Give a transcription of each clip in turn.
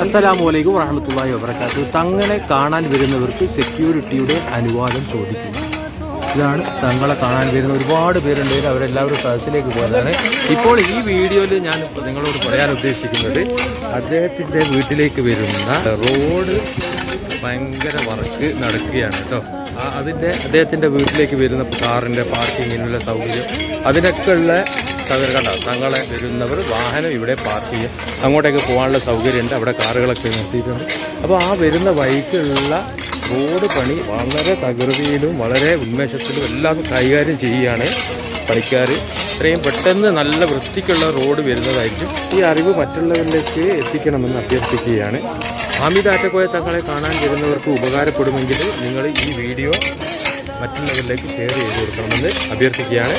അസ്സലാമു വറഹ്മത്തുള്ളാഹി വബറകാതുഹു. തങ്ങളെ കാണാൻ വരുന്നവർക്ക് സെക്യൂരിറ്റിയുടെ അനുവാദം ചോദിക്കുക. ഇതാണ് തങ്ങളെ കാണാൻ വരുന്ന ഒരുപാട് പേരുണ്ടെങ്കിൽ അവരെല്ലാവരും സദസ്സിലേക്ക് പോയതാണ്. ഇപ്പോൾ ഈ വീഡിയോയിൽ ഞാൻ നിങ്ങളോട് പറയാൻ ഉദ്ദേശിക്കുന്നത് അദ്ദേഹത്തിൻ്റെ വീട്ടിലേക്ക് വരുന്ന റോഡ് ഭയങ്കര വർക്ക് നടക്കുകയാണ് കേട്ടോ. അദ്ദേഹത്തിൻ്റെ വീട്ടിലേക്ക് വരുന്ന കാറിൻ്റെ പാർക്കിങ്ങിനുള്ള സൗകര്യം അതിനൊക്കെ ഉള്ള കണ്ട തങ്ങളെ വരുന്നവർ വാഹനം ഇവിടെ പാർക്ക് ചെയ്യും. അങ്ങോട്ടേക്ക് പോകാനുള്ള സൗകര്യമുണ്ട്. അവിടെ കാറുകളൊക്കെ നിർത്തിയിട്ടുണ്ട്. അപ്പോൾ ആ വരുന്ന വഴിക്കുള്ള റോഡ് പണി വളരെ തകൃതിയിലും വളരെ ഉന്മേഷത്തിലും എല്ലാം കൈകാര്യം ചെയ്യുകയാണ് പണിക്കാർ. ഇത്രയും പെട്ടെന്ന് നല്ല വൃത്തിക്കുള്ള റോഡ് വരുന്നതായിരിക്കും. ഈ അറിവ് മറ്റുള്ളവരിലേക്ക് എത്തിക്കണമെന്ന് അഭ്യർത്ഥിക്കുകയാണ്. ഹാമിദ് ആറ്റക്കോയ തങ്ങളെ കാണാൻ വരുന്നവർക്ക് ഉപകാരപ്പെടുമെങ്കിൽ നിങ്ങൾ ഈ വീഡിയോ മറ്റുള്ളവരിലേക്ക് ഷെയർ ചെയ്ത് കൊടുക്കണമെന്ന് അഭ്യർത്ഥിക്കുകയാണ്.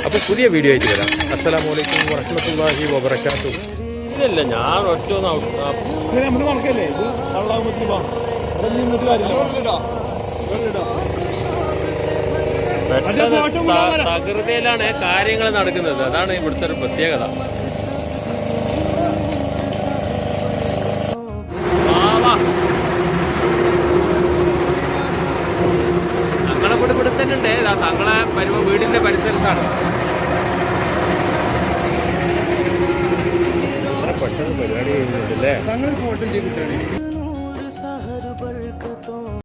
അപ്പോൾ പുതിയ വീഡിയോ ആയിട്ട് വരാം. അസ്സലാമു അലൈക്കും വറഹ്മത്തുള്ളാഹി വബറകാതുഹു. ഇല്ല ഞാൻ ഒറ്റ തകൃതിയിലാണ് കാര്യങ്ങൾ നടക്കുന്നത്. അതാണ് ഇവിടുത്തെ ഒരു പ്രത്യേകത. തങ്ങളെ ഇവിടെ തന്നെ ഉണ്ട്. തങ്ങളെ വീടിന്റെ പരിസരത്താണ്. പെട്ടെന്ന് പരിപാടി ചെയ്യുന്നുണ്ടല്ലേ.